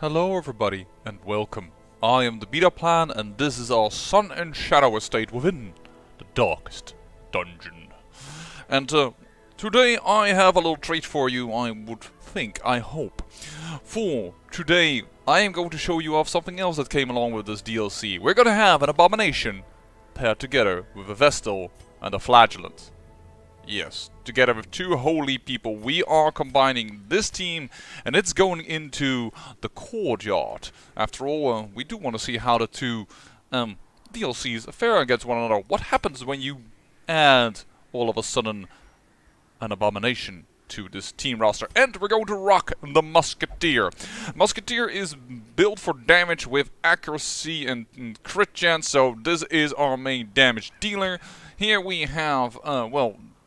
Hello everybody and welcome. I am the Beta Plan and this is our Sun and Shadow estate within the darkest dungeon. And today I have a little treat for you, I hope. For today I am going to show you off something else that came along with this DLC. We're gonna have an abomination paired together with a Vestal and a Flagellant. Yes, together with two holy people, we are combining this team, and it's going into the Courtyard. After all, we do want to see how the two DLCs fare against one another. What happens when you add, all of a sudden, an abomination to this team roster? And we're going to rock the Musketeer. Musketeer is built for damage with accuracy and crit chance, so this is our main damage dealer. Here we have,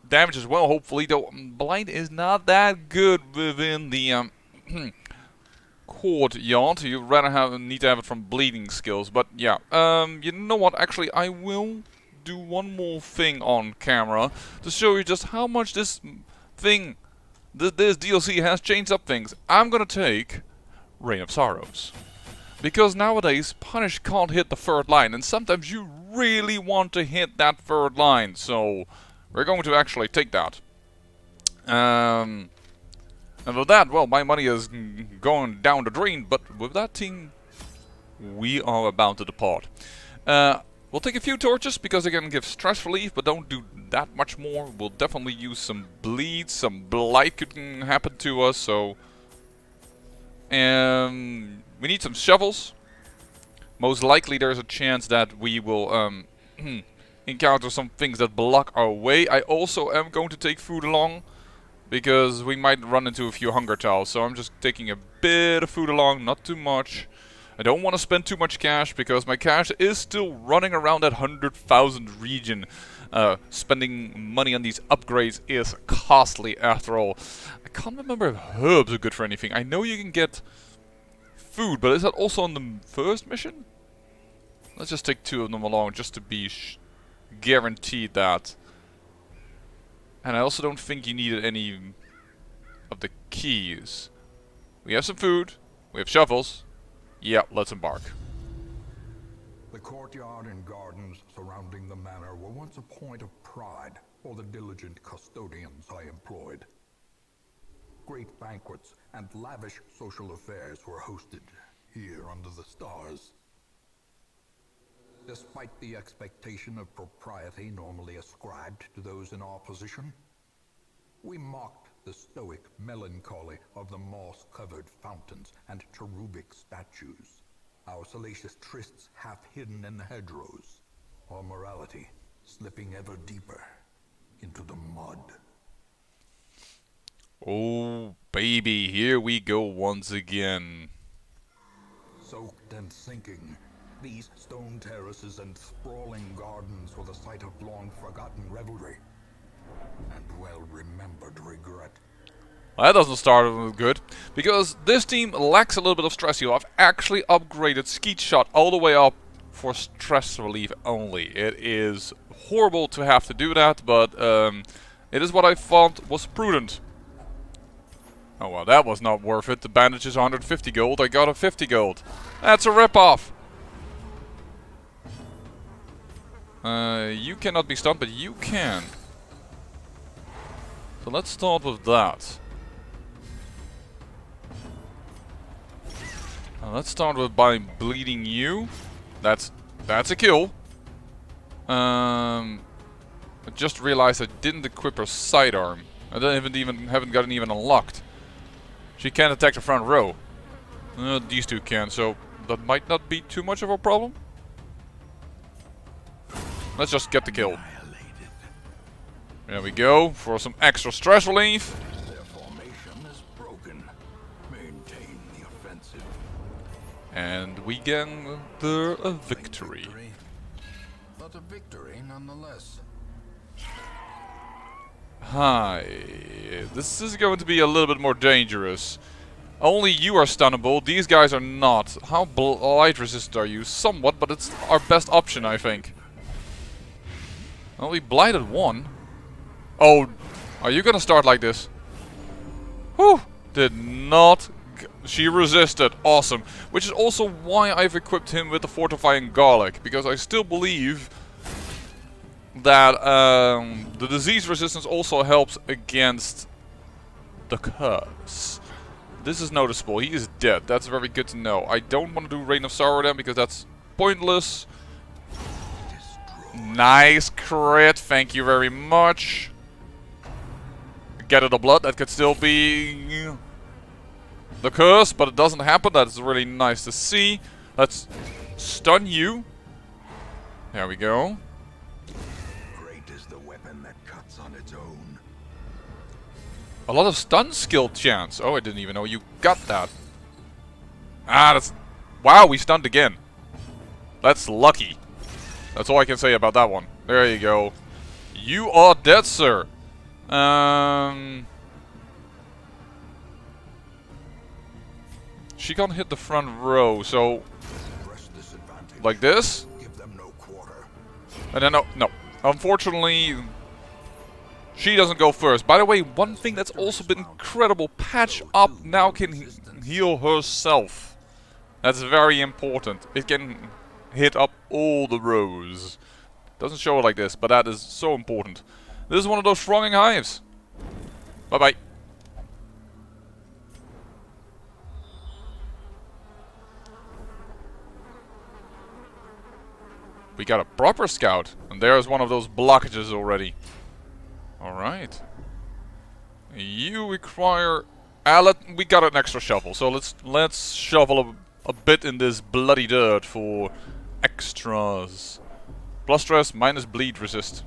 damage as well, hopefully, though Blight is not that good within the Courtyard. You'd rather need to have it from bleeding skills, but yeah. You know what, actually I will do one more thing on camera to show you just how much this DLC has changed up things. I'm gonna take Reign of Sorrows, because nowadays Punish can't hit the third line, and sometimes you really want to hit that third line, so we're going to actually take that. And with that, well, my money is going down the drain, but with that team, we are about to depart. We'll take a few torches, because they can give stress relief, but don't do that much more. We'll definitely use some bleed, some blight could happen to us, so... we need some shovels. Most likely there's a chance that we will encounter some things that block our way. I also am going to take food along, because we might run into a few hunger towels, so I'm just taking a bit of food along, not too much. I don't want to spend too much cash, because my cash is still running around that 100,000 region. Spending money on these upgrades is costly after all. I can't remember if herbs are good for anything. I know you can get food, but is that also on the first mission? Let's just take two of them along, just to be guaranteed that. And I also don't think you needed any of the keys. We have some food, we have shovels. Yeah, let's embark. The courtyard and gardens surrounding the manor were once a point of pride for the diligent custodians I employed. Great banquets and lavish social affairs were hosted here under the stars. Despite the expectation of propriety normally ascribed to those in our position, we mocked the stoic melancholy of the moss-covered fountains and cherubic statues, our salacious trysts half hidden in the hedgerows, our morality slipping ever deeper into the mud. Oh, baby, here we go once again. Soaked and sinking, these stone terraces and sprawling gardens were the site of long-forgotten revelry and well-remembered regret. Well, that doesn't start good, because this team lacks a little bit of stress heal. I've actually upgraded Skeet Shot all the way up for stress relief only. It is horrible to have to do that, but it is what I thought was prudent. Oh well, that was not worth it. The bandage is 150 gold, I got a 50 gold. That's a rip-off! You cannot be stunned, but you can. So let's start with that. Let's start with by bleeding you. That's a kill. I just realized I didn't equip her sidearm. I haven't gotten even unlocked. She can't attack the front row. These two can, so that might not be too much of a problem. Let's just get the kill. There we go, for some extra stress relief. Their formation is broken. Maintain the offensive. And we get the victory. But a victory nonetheless. Hi. This is going to be a little bit more dangerous. Only you are stunnable, these guys are not. How blight resistant are you? Somewhat, but it's our best option, I think. Well, we blighted one. Oh, are you gonna start like this? Whew! Did not She resisted. Awesome. Which is also why I've equipped him with the fortifying garlic. Because I still believe that the disease resistance also helps against the curse. This is noticeable. He is dead. That's very good to know. I don't want to do Reign of Sorrow then because that's pointless. Nice crit. Thank you very much. Get it a blood. That could still be the curse, but it doesn't happen. That is really nice to see. Let's stun you. There we go. Great is the weapon that cuts on its own. A lot of stun skill chance. Oh, I didn't even know you got that. Ah, that's... Wow, we stunned again. That's lucky. That's all I can say about that one. There you go. You are dead, sir. She can't hit the front row, so... Like this? Give them no quarter. And then, no. Unfortunately... She doesn't go first. By the way, one thing that's also been incredible, Patch Up now can heal herself. That's very important. It can hit up all the rows. Doesn't show it like this, but that is so important. This is one of those thronging hives. Bye-bye. We got a proper scout, and there's one of those blockages already. Alright. You require... we got an extra shovel, so let's shovel a bit in this bloody dirt for extras. Plus stress, minus bleed resist.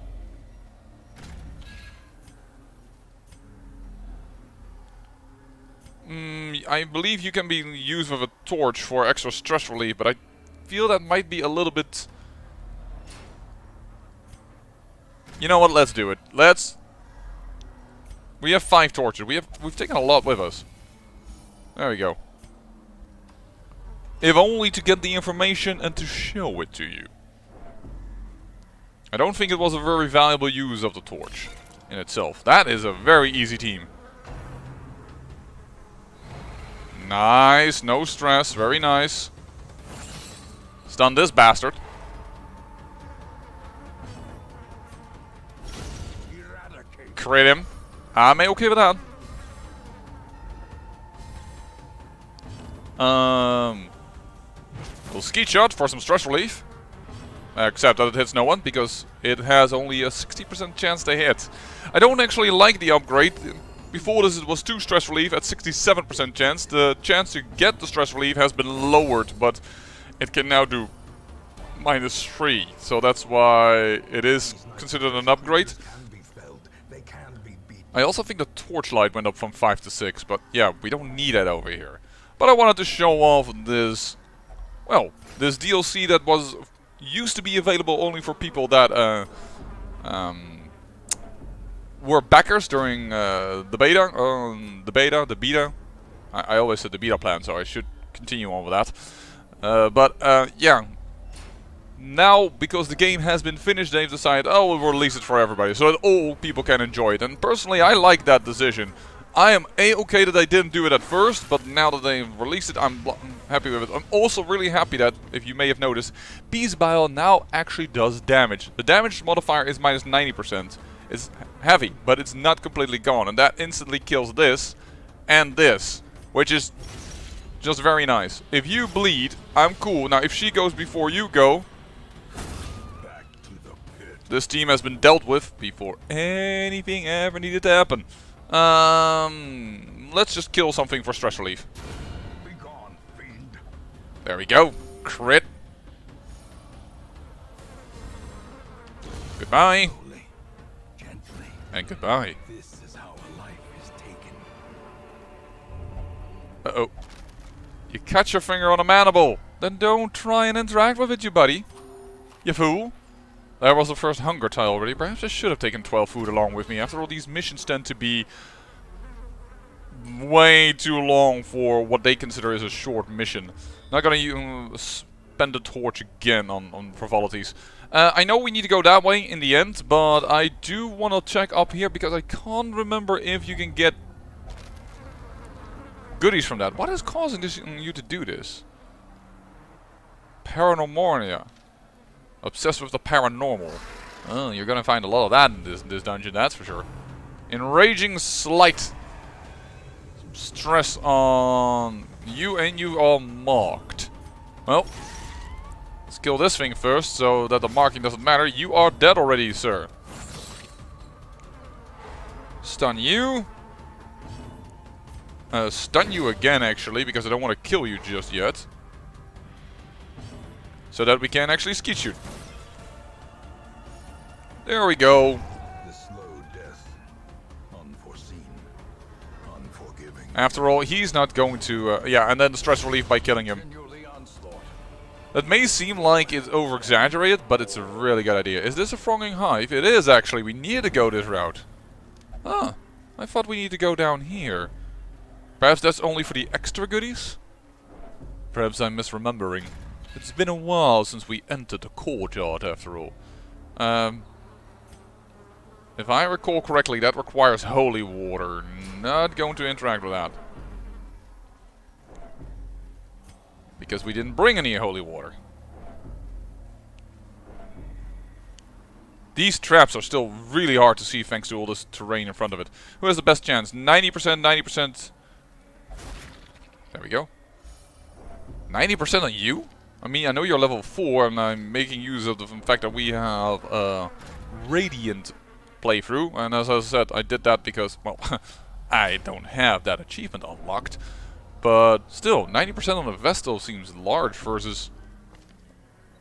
I believe you can be used with a torch for extra stress relief, but I feel that might be a little bit... You know what, let's do it. We have 5 torches. We've taken a lot with us. There we go. If only to get the information and to show it to you. I don't think it was a very valuable use of the torch in itself. That is a very easy team. Nice, no stress, very nice. Stun this bastard. Crit him. I'm okay with that. We'll skeet shot for some stress relief. Except that it hits no one, because it has only a 60% chance to hit. I don't actually like the upgrade. Before this it was 2 stress relief at 67% chance. The chance to get the stress relief has been lowered, but it can now do -3. So that's why it is considered an upgrade. I also think the torchlight went up from 5 to 6, but yeah, we don't need that over here. But I wanted to show off this, well, this DLC that used to be available only for people that were backers during the beta, the beta. I always said the beta plan, so I should continue on with that. Yeah. Now, because the game has been finished, they've decided, oh, we'll release it for everybody, so that all people can enjoy it. And personally, I like that decision. I am A-okay that they didn't do it at first, but now that they've released it, I'm happy with it. I'm also really happy that, if you may have noticed, Beast Bile now actually does damage. The damage modifier is minus 90%. It's heavy, but it's not completely gone. And that instantly kills this and this, which is just very nice. If you bleed, I'm cool. Now, if she goes before you go... This team has been dealt with before anything ever needed to happen. Let's just kill something for stress relief. There we go. Crit. Goodbye. And goodbye. Uh-oh. You cut your finger on a mandible. Then don't try and interact with it, you buddy. You fool. That was the first hunger tile already. Perhaps I should have taken 12 food along with me. After all, these missions tend to be way too long for what they consider is a short mission. Not gonna spend the torch again on frivolities. I know we need to go that way in the end, but I do want to check up here because I can't remember if you can get goodies from that. What is causing you to do this? Paranormania. Obsessed with the paranormal. Oh, you're gonna find a lot of that in this dungeon, that's for sure. Enraging Slight. Stress on you, and you are marked. Well, let's kill this thing first so that the marking doesn't matter. You are dead already, sir. Stun you. Stun you again, actually, because I don't want to kill you just yet. So that we can actually skeet shoot. There we go. The slow death, unforeseen, unforgiving. After all, he's not going to... yeah, and then the stress relief by killing him. That may seem like it's over-exaggerated, but it's a really good idea. Is this a thronging hive? It is, actually. We need to go this route. Ah, I thought we need to go down here. Perhaps that's only for the extra goodies? Perhaps I'm misremembering. It's been a while since we entered the courtyard, after all. If I recall correctly, that requires holy water. Not going to interact with that. Because we didn't bring any holy water. These traps are still really hard to see thanks to all this terrain in front of it. Who has the best chance? 90%, 90%. There we go. 90% on you? I mean, I know you're level 4 and I'm making use of the fact that we have a Radiant playthrough. And as I said, I did that because, well, I don't have that achievement unlocked. But still, 90% on a Vestal seems large versus...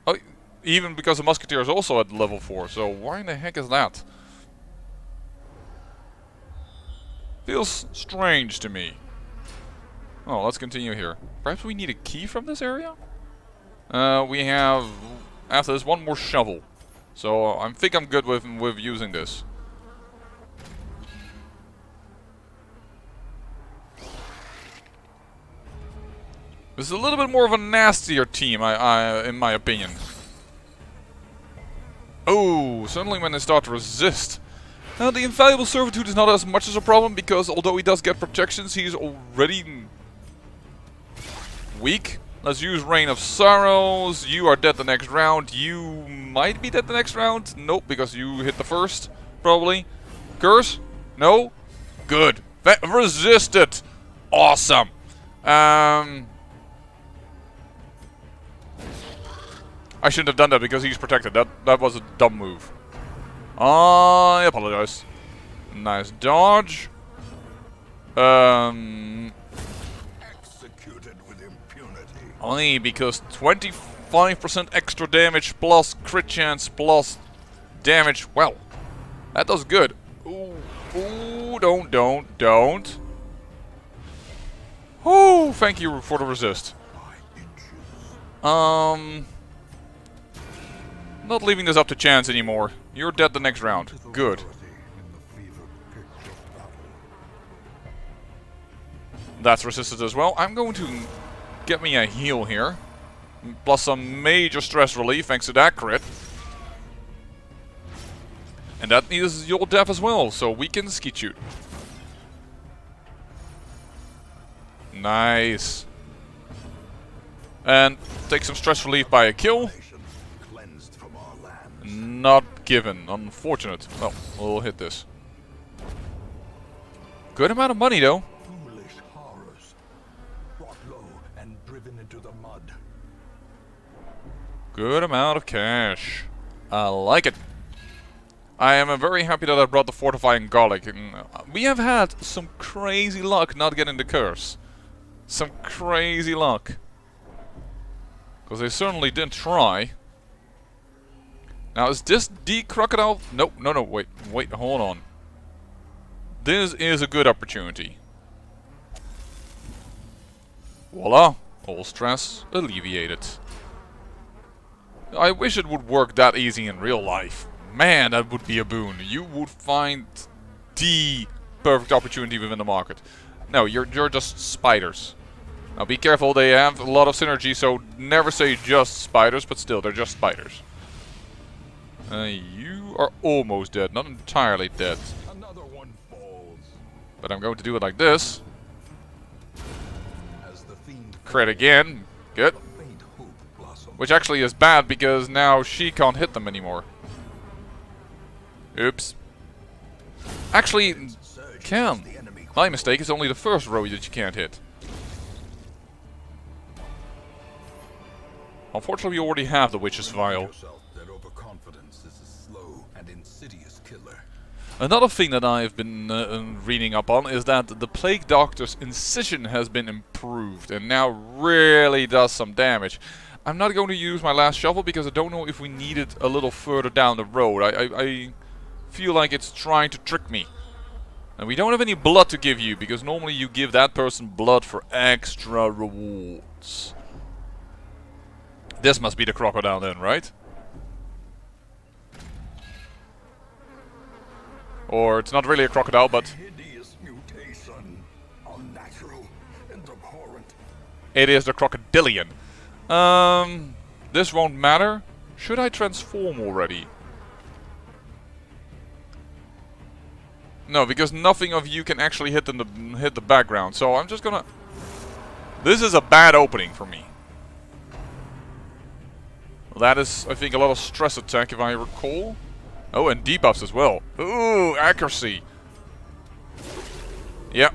Oh, even because the Musketeer is also at level 4, so why in the heck is that? Feels strange to me. Oh, let's continue here. Perhaps we need a key from this area? We have, after this, one more shovel. So I think I'm good with using this. This is a little bit more of a nastier team, in my opinion. Oh, suddenly when they start to resist. Now, the Invaluable Servitude is not as much as a problem, because although he does get protections, he's already weak. Let's use Rain of Sorrows. You are dead the next round. You might be dead the next round. Nope, because you hit the first, probably. Curse? No? Good. Resist it! Awesome! I shouldn't have done that because he's protected. That was a dumb move. I apologize. Nice dodge. Executed with impunity. Only because 25% extra damage plus crit chance plus damage. Well, that does good. Ooh, ooh, don't. Oh, thank you for the resist. Not leaving this up to chance anymore. You're dead the next round. Good. That's resisted as well. I'm going to get me a heal here. Plus some major stress relief thanks to that crit. And that is your death as well, so we can skeet shoot. Nice. And take some stress relief by a kill. Not given. Unfortunate. Well, we'll hit this. Good amount of money, though. Foolish horrors, brought low and driven into the mud. Good amount of cash. I like it. I am very happy that I brought the Fortifying Garlic. We have had some crazy luck not getting the curse. Some crazy luck. Because they certainly didn't try. Now, is this the crocodile? Nope, no, wait, hold on. This is a good opportunity. Voila, all stress alleviated. I wish it would work that easy in real life. Man, that would be a boon. You would find the perfect opportunity within the market. No, you're just spiders. Now be careful, they have a lot of synergy, so never say just spiders, but still, they're just spiders. You are almost dead, not entirely dead. Another one falls. But I'm going to do it like this. Crit again. Good. Faint hope blossomed. Which actually is bad because now she can't hit them anymore. Oops. Actually, can. My mistake, it's only the first row that you can't hit. Unfortunately, we already have the Witch's Vial. That overconfidence is a slow and insidious killer. Another thing that I've been reading up on is that the Plague Doctor's incision has been improved and now really does some damage. I'm not going to use my last shovel because I don't know if we need it a little further down the road. I feel like it's trying to trick me. And we don't have any blood to give you because normally you give that person blood for extra rewards. This must be the crocodile then, right? Or it's not really a crocodile, but Hideous mutation, unnatural and abhorrent. it is the crocodilian. This won't matter. Should I transform already? No, because nothing of you can actually hit the background. So I'm just gonna. This is a bad opening for me. That is, I think, a lot of stress attack, if I recall. Oh, and debuffs as well. Ooh, accuracy. Yeah.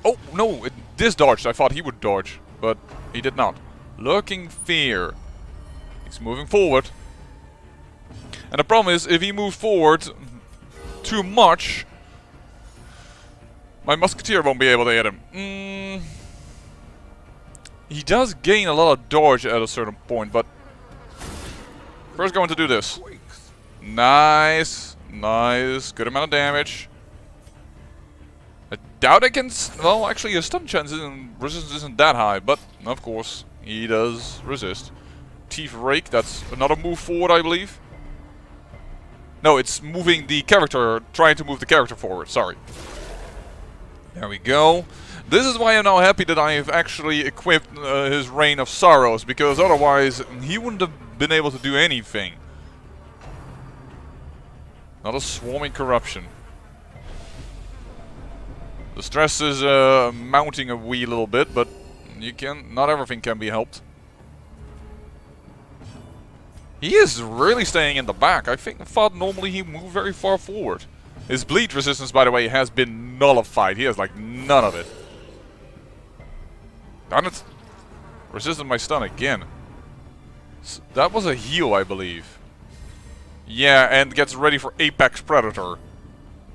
Oh, no, it disdodged. I thought he would dodge, but he did not. Lurking Fear. He's moving forward. And the problem is, if he moves forward too much, my musketeer won't be able to hit him. He does gain a lot of dodge at a certain point, but first going to do this. Nice. Nice. Good amount of damage. I doubt I can... Well, actually, his stun chance resistance isn't that high, but of course, he does resist. Teeth Rake, that's another move forward, I believe. No, it's moving the character, trying to move the character forward, sorry. There we go. This is why I'm now happy that I have actually equipped his Reign of Sorrows, because otherwise he wouldn't have been able to do anything. Not a Swarming Corruption. The stress is mounting a wee little bit, but not everything can be helped. He is really staying in the back. I thought normally he moved very far forward. His bleed resistance, by the way, has been nullified. He has like none of it. Darn it. Resisted my stun again. That was a heal, I believe. Yeah, and gets ready for Apex Predator.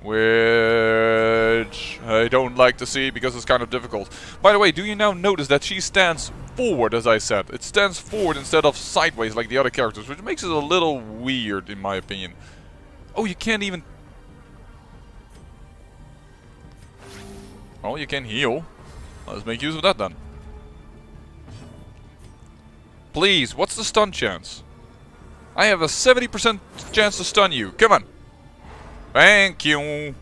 Which I don't like to see because it's kind of difficult. By the way, do you now notice that she stands forward, as I said? It stands forward instead of sideways like the other characters, which makes it a little weird in my opinion. Oh, you can't even... Oh, you can heal. Let's make use of that then. Please, what's the stun chance? I have a 70% chance to stun you. Come on. Thank you.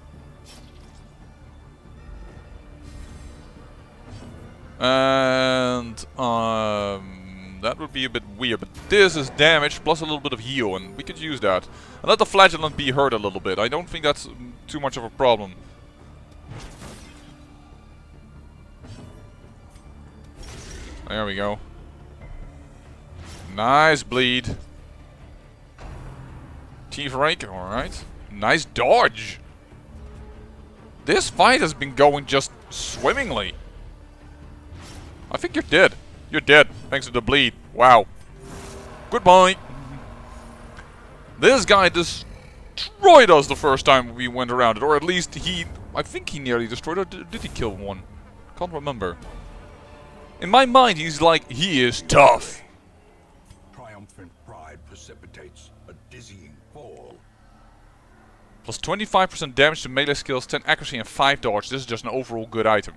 And that would be a bit weird, but this is damage plus a little bit of heal, and we could use that. And let the flagellant be hurt a little bit. I don't think that's too much of a problem. There we go. Nice bleed. Teeth Rake, alright. Nice dodge. This fight has been going just swimmingly. I think you're dead. You're dead, thanks to the bleed. Wow. Goodbye. This guy destroyed us the first time we went around it, or at least I think he nearly destroyed us. Did he kill one? Can't remember. In my mind, he's like, he is tough. Triumphant pride precipitates a dizzying fall. Plus 25% damage to melee skills, 10 accuracy and 5 dodge. This is just an overall good item.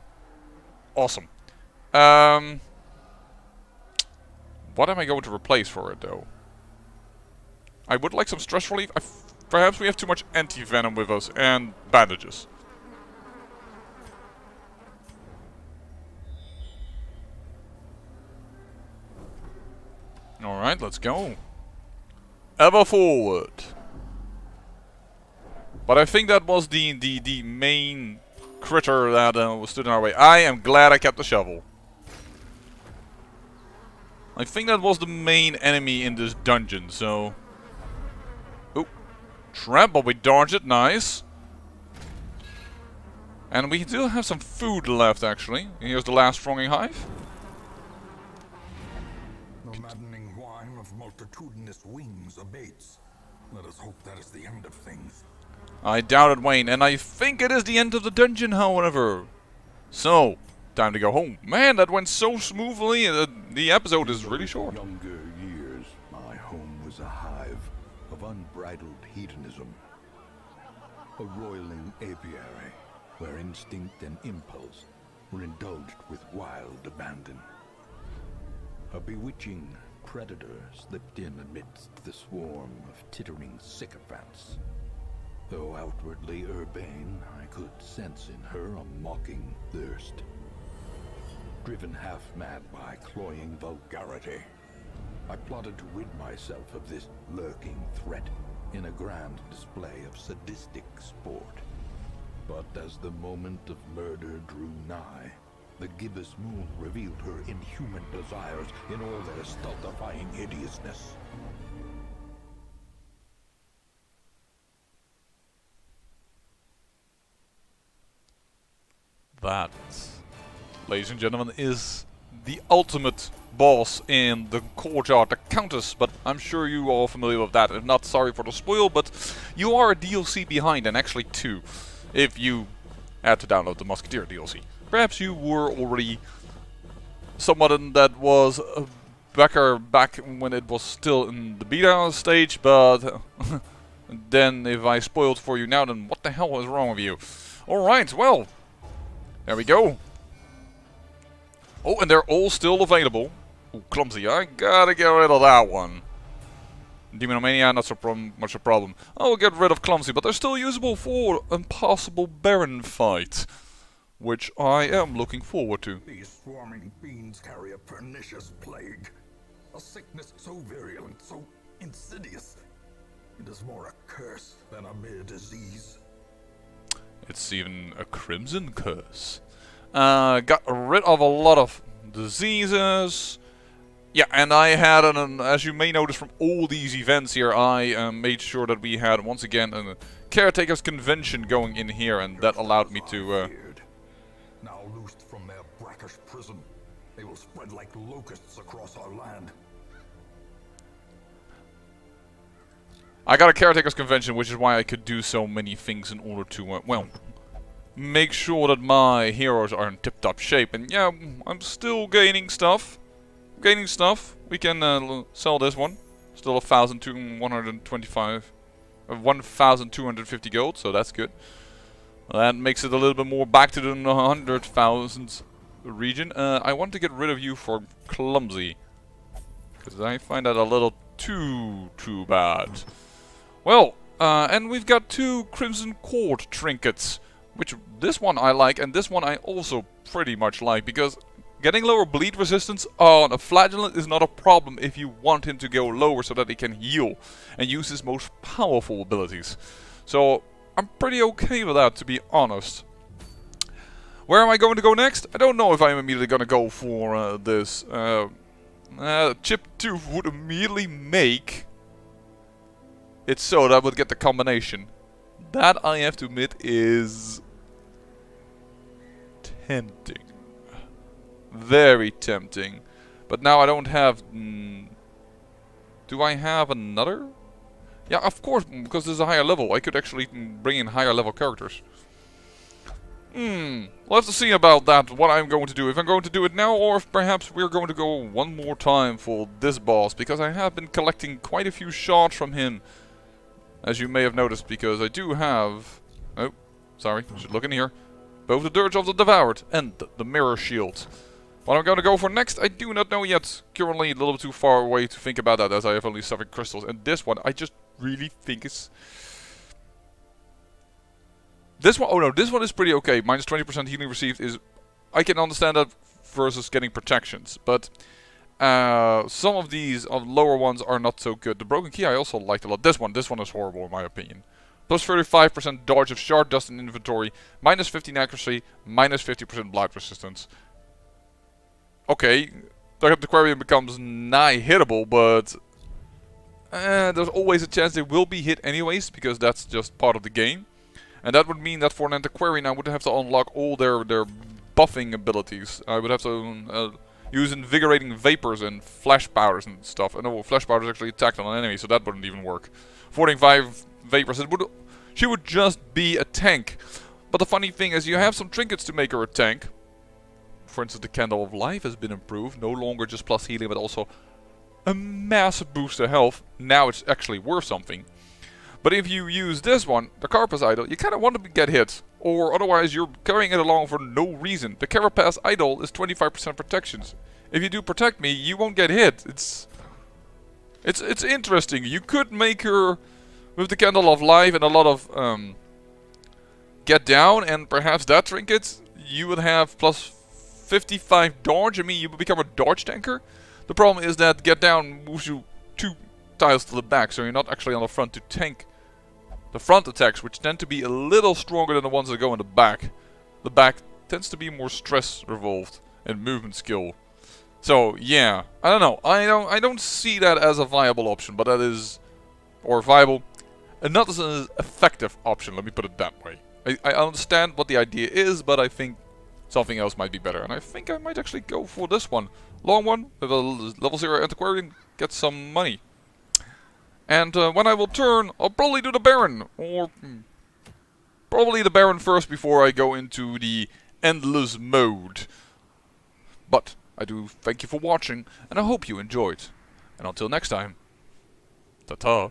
Awesome. What am I going to replace for it though? I would like some stress relief. Perhaps we have too much anti-venom with us and bandages. Alright, let's go. Ever forward. But I think that was the main critter that stood in our way. I am glad I kept the shovel. I think that was the main enemy in this dungeon, so... Oh, trap, but we dodged it, nice. And we do have some food left, actually. Here's the last thronging hive. The maddening whine of multitudinous wings abates. Let us hope that is the end of things. I doubt it, Wayne, and I think it is the end of the dungeon, however. So, time to go home. Man, that went so smoothly. The episode is really short. Younger years, my home was a hive of unbridled hedonism. A roiling apiary where instinct and impulse were indulged with wild abandon. A bewitching predator slipped in amidst the swarm of tittering sycophants. Though outwardly urbane, I could sense in her a mocking thirst. Driven half-mad by cloying vulgarity, I plotted to rid myself of this lurking threat in a grand display of sadistic sport. But as the moment of murder drew nigh, the gibbous moon revealed her inhuman desires in all their stultifying hideousness. That, ladies and gentlemen, is the ultimate boss in the Courtyard, the Countess, but I'm sure you are familiar with that. If not, sorry for the spoil, but you are a DLC behind, and actually two, if you had to download the Musketeer DLC. Perhaps you were already someone that was a backer back when it was still in the beta stage, but then if I spoiled for you now, then what the hell is wrong with you? Alright, well, there we go. Oh, and they're all still available. Ooh, clumsy. I gotta get rid of that one. Demonomania, not so much a problem. I'll get rid of clumsy, but they're still usable for a possible Baron fight, which I am looking forward to. These swarming beings carry a pernicious plague. A sickness so virulent, so insidious. It is more a curse than a mere disease. It's even a crimson curse. Got rid of a lot of diseases. Yeah, and I had, as you may notice from all these events here, I made sure that we had, once again, a Caretakers Convention going in here, and that allowed me to... Now loosed from their brackish prison, they will spread like locusts across our land. I got a Caretakers Convention, which is why I could do so many things in order to, well, make sure that my heroes are in tip-top shape. And yeah, I'm still gaining stuff. We can sell this one. Still 1,250 gold, so that's good. That makes it a little bit more back to the 100,000 region. I want to get rid of you for clumsy, because I find that a little too bad. Well, and we've got 2 Crimson Court trinkets, which this one I like, and this one I also pretty much like, because getting lower bleed resistance on a Flagellant is not a problem if you want him to go lower so that he can heal and use his most powerful abilities. So I'm pretty okay with that, to be honest. Where am I going to go next? I don't know if I'm immediately going to go for this. Chip 2 would immediately make it so that I would get the combination. That, I have to admit, is tempting. Very tempting. But now I don't have... do I have another? Yeah, of course, because this is a higher level. I could actually bring in higher level characters. We'll have to see about that, what I'm going to do. If I'm going to do it now, or if perhaps we're going to go one more time for this boss. Because I have been collecting quite a few shards from him, as you may have noticed, because I do have... Oh, sorry, should look in here. Both the Dirge of the Devoured and the Mirror Shield. What I'm going to go for next, I do not know yet. Currently a little too far away to think about that, as I have only 7 crystals. And this one, I just really think is... This one, oh no, this one is pretty okay. Minus 20% healing received is... I can understand that versus getting protections. But some of these lower ones are not so good. The Broken Key I also liked a lot. This one is horrible in my opinion. Plus 35% dodge of shard dust in inventory. Minus 15 accuracy. Minus 50% blight resistance. Okay, the Antiquarian becomes nigh hittable, but there's always a chance they will be hit anyways, because that's just part of the game. And that would mean that for an Antiquarian I would have to unlock all their buffing abilities. I would have to use invigorating vapors and flash powders and stuff. And flash powders actually attacked on an enemy, so that wouldn't even work. 45 vapors, she would just be a tank. But the funny thing is, you have some trinkets to make her a tank. For instance, the Candle of Life has been improved. No longer just plus healing, but also a massive boost to health. Now it's actually worth something. But if you use this one, the Carapace Idol, you kind of want to get hit. Or otherwise you're carrying it along for no reason. The Carapace Idol is 25% protections. If you do protect me, you won't get hit. It's interesting. You could make her with the Candle of Life and a lot of get down, and perhaps that trinket, you would have plus 55 dodge. I mean, you would become a dodge tanker. The problem is that get down moves you 2 tiles to the back, so you're not actually on the front to tank the front attacks, which tend to be a little stronger than the ones that go in the back. The back tends to be more stress revolved and movement skill. So yeah, I don't know. I don't see that as a viable option, but that is, or viable, and not as an effective option. Let me put it that way. I understand what the idea is, but I think something else might be better, and I think I might actually go for this one. Long one with a level 0 Antiquarian, get some money. And when I will turn, I'll probably do the Baron, or probably the Baron first before I go into the endless mode. But I do thank you for watching, and I hope you enjoyed. And until next time, ta-ta.